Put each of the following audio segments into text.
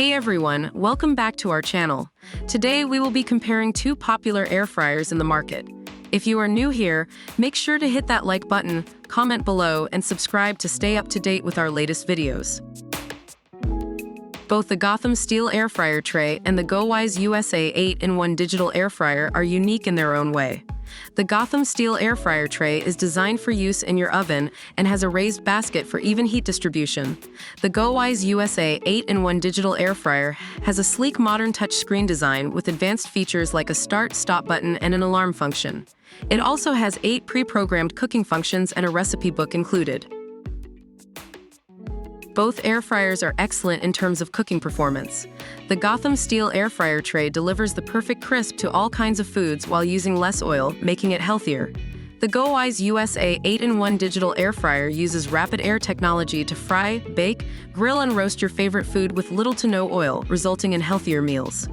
Hey everyone, welcome back to our channel. Today we will be comparing two popular air fryers in the market. If you are new here, make sure to hit that like button, comment below, and subscribe to stay up to date with our latest videos. Both the Gotham steel air fryer tray and the GoWISE USA 8-in-1 digital air fryer are unique in their own way. The Gotham steel air fryer tray is designed for use in your oven and has a raised basket for even heat distribution. The GoWISE USA 8-in-1 digital air fryer has a sleek modern touchscreen design with advanced features like a start-stop button and an alarm function. It also has 8 pre-programmed cooking functions and a recipe book included. Both air fryers are excellent in terms of cooking performance. The Gotham steel air fryer tray delivers the perfect crisp to all kinds of foods while using less oil, making it healthier. The GoWISE USA 8-in-1 digital air fryer uses rapid air technology to fry, bake, grill, and roast your favorite food with little to no oil, resulting in healthier meals.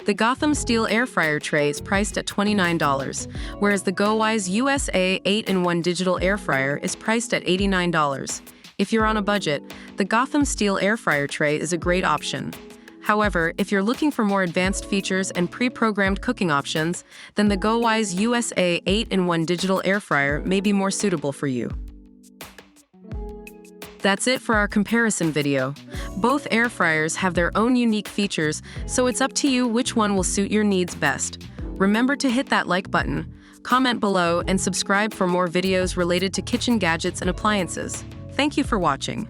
The Gotham steel air fryer tray is priced at $29, whereas the GoWISE USA 8-in-1 digital air fryer is priced at $89. If you're on a budget, the Gotham steel air fryer tray is a great option. However, if you're looking for more advanced features and pre-programmed cooking options, then the GoWISE USA 8-in-1 digital air fryer may be more suitable for you. That's it for our comparison video. Both air fryers have their own unique features, so it's up to you which one will suit your needs best. Remember to hit that like button, comment below, and subscribe for more videos related to kitchen gadgets and appliances. Thank you for watching.